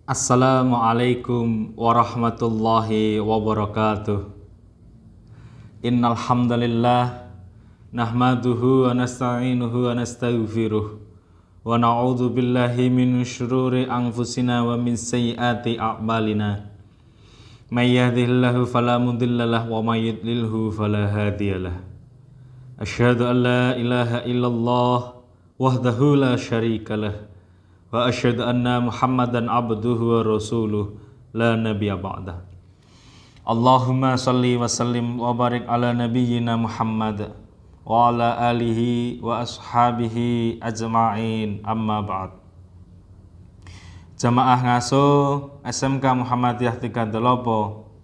Assalamualaikum warahmatullahi wabarakatuh. Innal hamdalillah nahmaduhu wa nasta'inuhu wa nastaghfiruh wa na'udzu billahi min syururi anfusina wa min sayyiati a'malina. May yahdihillahu fala mudhillalah wa may yudlilhu fala hadiyalah. Asyhadu an la ilaha illallah wahdahu la syarikalah wa asyhadu anna Muhammadan abduhu wa rasuluh la nabiyya ba'dah. Allahumma salli wa sallim wa barik ala nabiyyina Muhammad wa ala alihi wa ashabihi ajma'in, amma ba'd. Jamaah ngaso SMK Muhammadiyah 38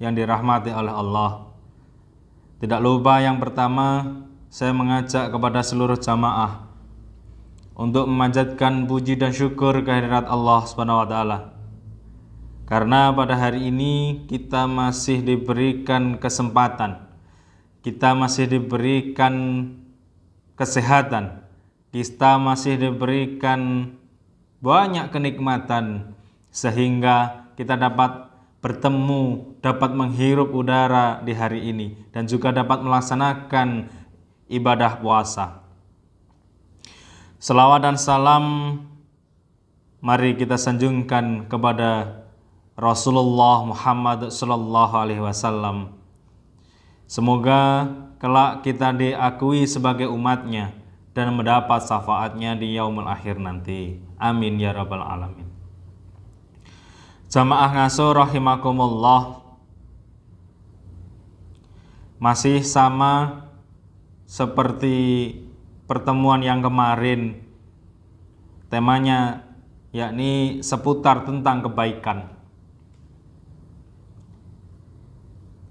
yang dirahmati oleh Allah. Tidak lupa yang pertama saya mengajak kepada seluruh jamaah untuk memanjatkan puji dan syukur kehadirat Allah Subhanahu wa taala. Karena pada hari ini kita masih diberikan kesempatan, kita masih diberikan kesehatan, kita masih diberikan banyak kenikmatan sehingga kita dapat bertemu, dapat menghirup udara di hari ini dan juga dapat melaksanakan ibadah puasa. Selawat dan salam mari kita sanjungkan kepada Rasulullah Muhammad sallallahu alaihi wasallam. Semoga kelak kita diakui sebagai umatnya dan mendapat syafaatnya di yaumul akhir nanti. Amin ya rabbal alamin. Jamaah ngaso rahimakumullah. Masih sama seperti pertemuan yang kemarin, temanya yakni seputar tentang kebaikan.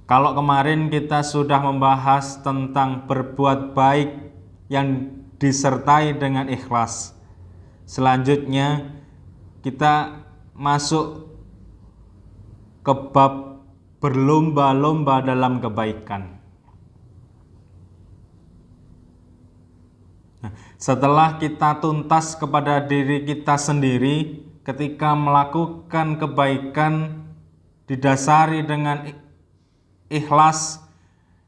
Kalau kemarin kita sudah membahas tentang berbuat baik yang disertai dengan ikhlas, selanjutnya kita masuk ke bab berlomba-lomba dalam kebaikan. Setelah kita tuntas kepada diri kita sendiri ketika melakukan kebaikan didasari dengan ikhlas,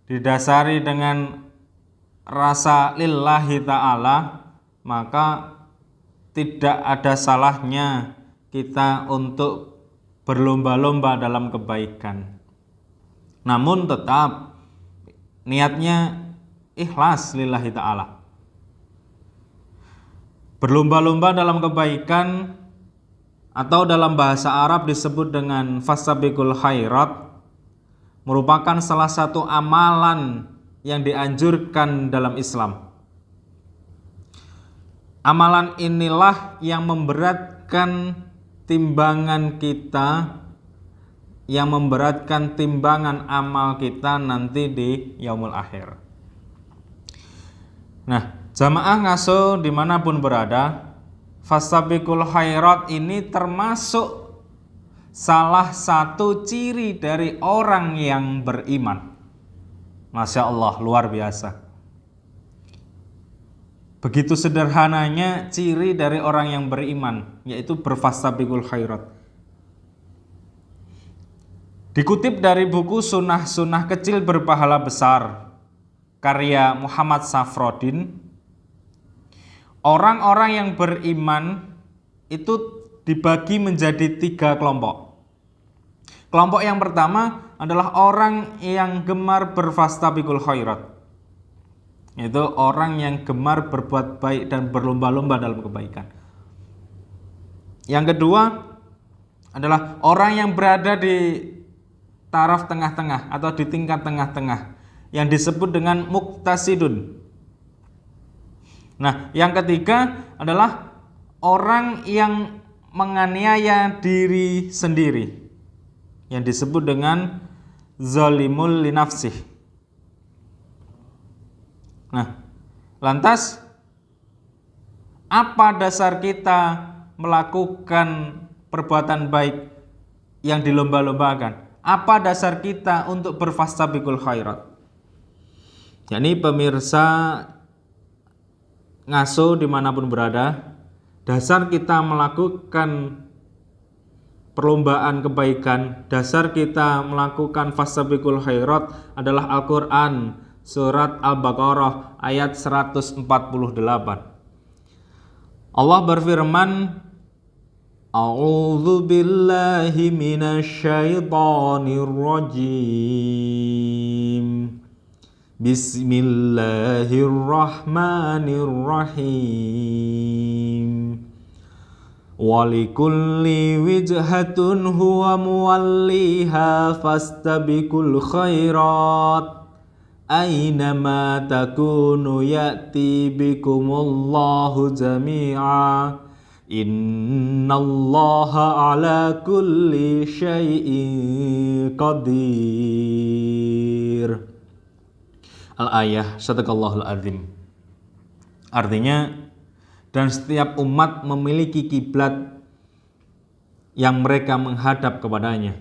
didasari dengan rasa lillahi ta'ala, maka tidak ada salahnya kita untuk berlomba-lomba dalam kebaikan. Namun tetap niatnya ikhlas lillahi ta'ala. Berlomba-lomba dalam kebaikan atau dalam bahasa Arab disebut dengan fastabiqul khairat merupakan salah satu amalan yang dianjurkan dalam Islam. Amalan inilah yang memberatkan timbangan kita, yang memberatkan timbangan amal kita nanti di yaumul akhir. Nah, jamaah ngaso dimanapun berada, fastabiqul khairat ini termasuk salah satu ciri dari orang yang beriman. Masya Allah, luar biasa. Begitu sederhananya ciri dari orang yang beriman, yaitu berfastabiqul khairat. Dikutip dari buku Sunnah-Sunnah Kecil Berpahala Besar karya Muhammad Safrodin, orang-orang yang beriman itu dibagi menjadi 3 kelompok. Kelompok yang pertama adalah orang yang gemar berfastabiqul khairat, yaitu orang yang gemar berbuat baik dan berlomba-lomba dalam kebaikan. Yang kedua adalah orang yang berada di taraf tengah-tengah atau di tingkat tengah-tengah yang disebut dengan muqtasidun. Nah, yang ketiga adalah orang yang menganiaya diri sendiri yang disebut dengan zalimul linafsih. Nah, lantas apa dasar kita melakukan perbuatan baik yang dilomba-lombakan? Apa dasar kita untuk berfastabiqul khairat? Yakni pemirsa ngaso dimanapun berada, dasar kita melakukan perlombaan kebaikan, dasar kita melakukan fastabiqul khairat adalah Al-Qur'an, surat Al-Baqarah ayat 148. Allah berfirman, A'udzu billahi minasyaitonir rajim. Bismillahirrahmanirrahim. Walikulli wijhatun huwa muwalliha fastabiqul khairat. Aynama takunu ya'ti bikumullahu jami'a. Innallaha ala kulli syai'in qadir. Al-ayah, sadaqallahul azim. Artinya, dan setiap umat memiliki kiblat yang mereka menghadap kepadanya.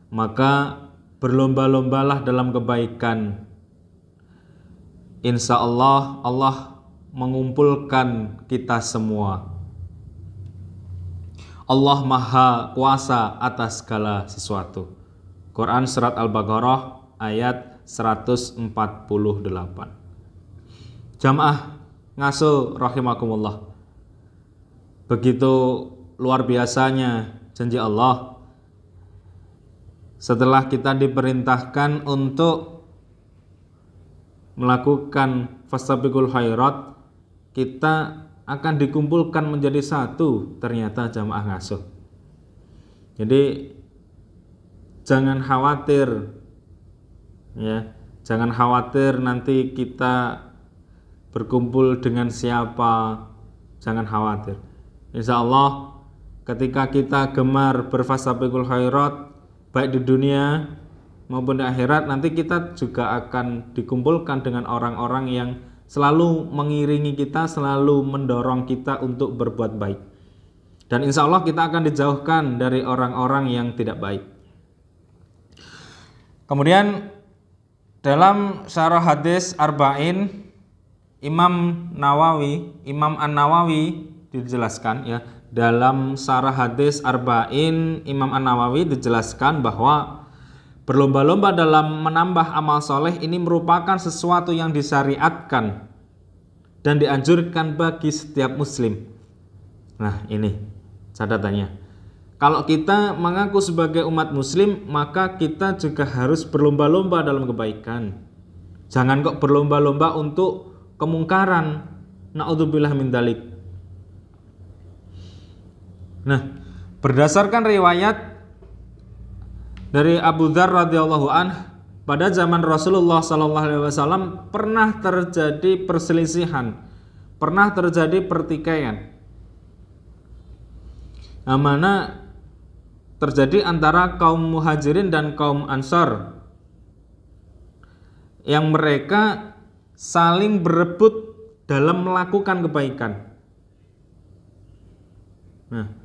Maka berlomba-lombalah dalam kebaikan. Insya Allah, Allah mengumpulkan kita semua. Allah Maha Kuasa atas segala sesuatu. Quran surat Al-Baqarah ayat 148. Jamaah ngasuh rahimakumullah. Begitu luar biasanya janji Allah. Setelah kita diperintahkan untuk melakukan fastabiqul khairat, kita akan dikumpulkan menjadi satu, ternyata jamaah ngasuh. Jadi jangan khawatir, ya, jangan khawatir nanti kita berkumpul dengan siapa, jangan khawatir. Insya Allah ketika kita gemar berfastabiqul khairat, baik di dunia maupun di akhirat, nanti kita juga akan dikumpulkan dengan orang-orang yang selalu mengiringi kita, selalu mendorong kita untuk berbuat baik. Dan insya Allah kita akan dijauhkan dari orang-orang yang tidak baik. Kemudian dalam syarah hadis Arba'in, Imam An-Nawawi dijelaskan, ya, dalam syarah hadis Arba'in Imam An-Nawawi dijelaskan bahwa berlomba-lomba dalam menambah amal soleh ini merupakan sesuatu yang disyariatkan dan dianjurkan bagi setiap muslim. Nah, ini catatannya. Kalau kita mengaku sebagai umat muslim, maka kita juga harus berlomba-lomba dalam kebaikan. Jangan kok berlomba-lomba untuk kemungkaran. Na'udzubillah min dzalik. Nah, berdasarkan riwayat dari Abu Dzar radhiyallahu anhu, pada zaman Rasulullah sallallahu alaihi wasallam pernah terjadi perselisihan, pernah terjadi pertikaian. Mana terjadi antara kaum Muhajirin dan kaum Ansar yang mereka saling berebut dalam melakukan kebaikan. Nah,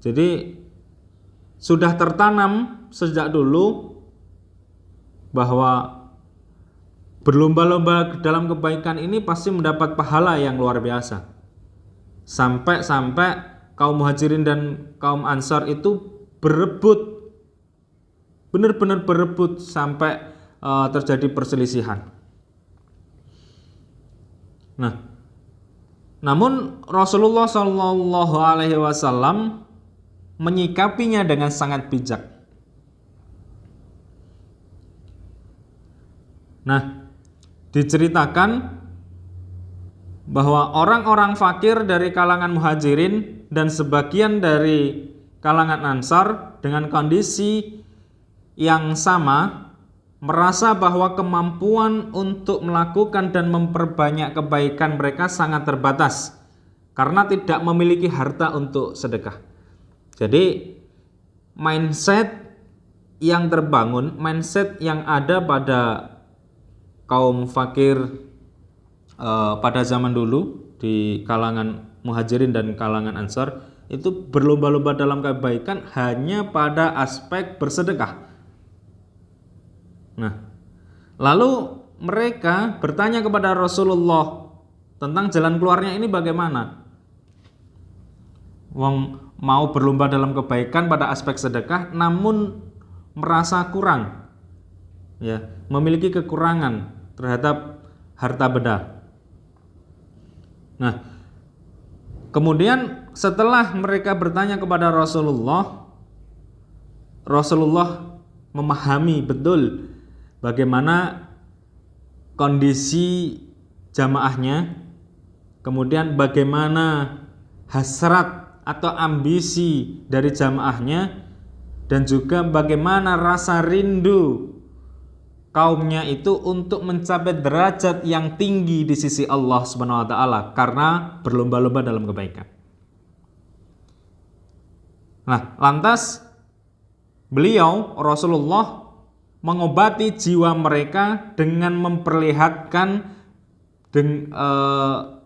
jadi sudah tertanam sejak dulu bahwa berlomba-lomba dalam kebaikan ini pasti mendapat pahala yang luar biasa. Sampai kaum Muhajirin dan kaum Ansar itu berebut, benar-benar berebut sampai terjadi perselisihan. Nah, namun Rasulullah Shallallahu Alaihi Wasallam menyikapinya dengan sangat bijak. Nah, diceritakan bahwa orang-orang fakir dari kalangan Muhajirin dan sebagian dari kalangan Ansar dengan kondisi yang sama merasa bahwa kemampuan untuk melakukan dan memperbanyak kebaikan mereka sangat terbatas karena tidak memiliki harta untuk sedekah. Jadi mindset yang terbangun, mindset yang ada pada kaum fakir pada zaman dulu di kalangan Muhajirin dan kalangan Ansar itu berlomba-lomba dalam kebaikan hanya pada aspek bersedekah. Nah, lalu mereka bertanya kepada Rasulullah tentang jalan keluarnya ini bagaimana? mau berlomba dalam kebaikan pada aspek sedekah namun merasa kurang, ya, memiliki kekurangan terhadap harta benda. Nah, kemudian setelah mereka bertanya kepada Rasulullah, Rasulullah memahami betul bagaimana kondisi jamaahnya, kemudian bagaimana hasrat atau ambisi dari jamaahnya, dan juga bagaimana rasa rindu kaumnya itu untuk mencapai derajat yang tinggi di sisi Allah Subhanahu wa taala karena berlomba-lomba dalam kebaikan. Nah, lantas beliau Rasulullah mengobati jiwa mereka dengan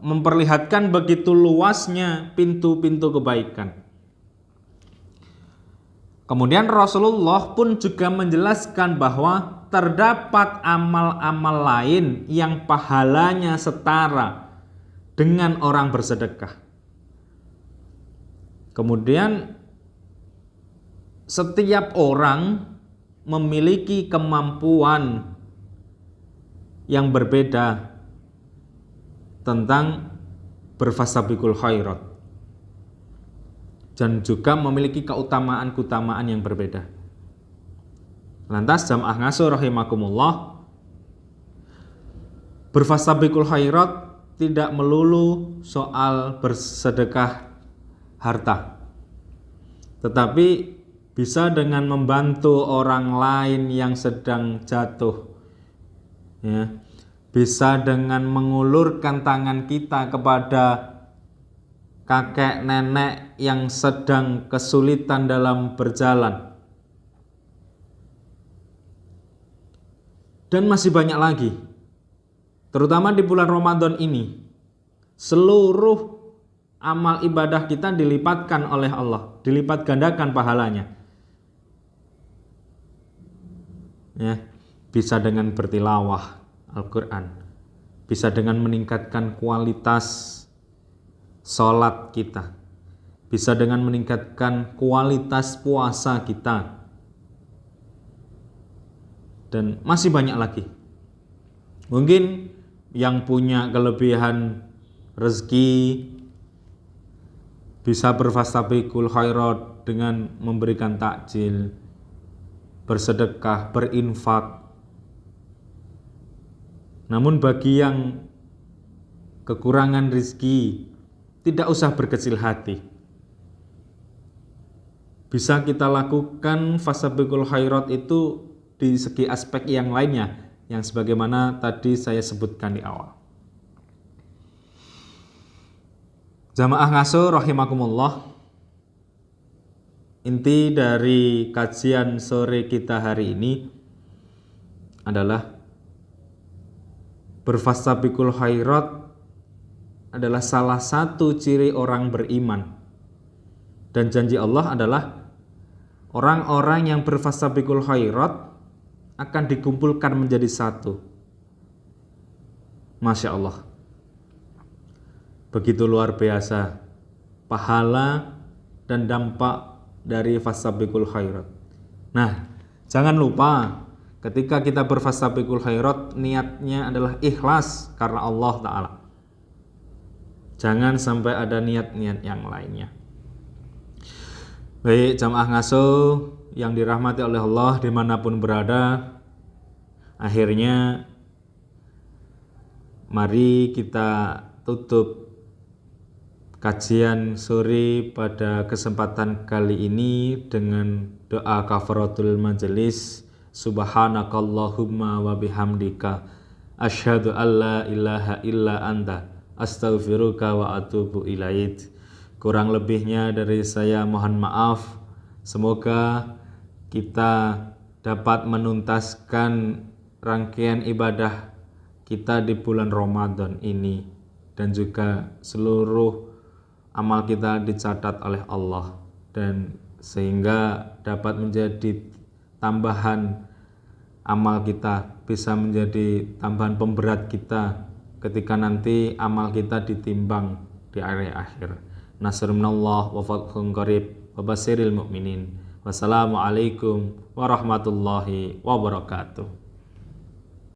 memperlihatkan begitu luasnya pintu-pintu kebaikan. Kemudian Rasulullah pun juga menjelaskan bahwa terdapat amal-amal lain yang pahalanya setara dengan orang bersedekah. Kemudian setiap orang memiliki kemampuan yang berbeda tentang berfastabiqul khairat dan juga memiliki keutamaan-keutamaan yang berbeda. Lantas jamaah ngasuh rahimakumullah, berfastabiqul khairat tidak melulu soal bersedekah harta, tetapi bisa dengan membantu orang lain yang sedang jatuh, ya. Bisa dengan mengulurkan tangan kita kepada kakek nenek yang sedang kesulitan dalam berjalan, dan masih banyak lagi. Terutama di bulan Ramadan ini, seluruh amal ibadah kita dilipatkan oleh Allah, dilipat gandakan pahalanya, ya. Bisa dengan bertilawah Al-Quran, bisa dengan meningkatkan kualitas sholat kita, bisa dengan meningkatkan kualitas puasa kita, dan masih banyak lagi. Mungkin yang punya kelebihan rezeki bisa berfastabiqul khairat dengan memberikan takjil, bersedekah, berinfak. Namun bagi yang kekurangan rezeki, tidak usah berkecil hati. Bisa kita lakukan fastabiqul khairat itu di segi aspek yang lainnya, yang sebagaimana tadi saya sebutkan di awal. Jamaah ngasuh rahimakumullah, inti dari kajian sore kita hari ini adalah berfastabiqul khairat adalah salah satu ciri orang beriman, dan janji Allah adalah orang-orang yang berfastabiqul khairat akan dikumpulkan menjadi satu. Masya Allah, begitu luar biasa pahala dan dampak dari fastabiqul khairat. Nah, jangan lupa ketika kita berfastabiqul khairat, niatnya adalah ikhlas karena Allah Ta'ala. Jangan sampai ada niat-niat yang lainnya. Baik jamaah ngasuh yang dirahmati oleh Allah dimanapun berada, akhirnya mari kita tutup kajian sore pada kesempatan kali ini dengan doa kafaratul majelis. Subhanakallahumma wa bihamdika asyhadu alla ilaha illa anta astaghfiruka wa atubu ilaik. Kurang lebihnya dari saya mohon maaf. Semoga kita dapat menuntaskan rangkaian ibadah kita di bulan Ramadan ini, dan juga seluruh amal kita dicatat oleh Allah, dan sehingga dapat menjadi tambahan amal kita, bisa menjadi tambahan pemberat kita ketika nanti amal kita ditimbang di hari akhir. nasrun minallah wa fathun qarib wa basyiril mu'minin. Wassalamualaikum warahmatullahi wabarakatuh.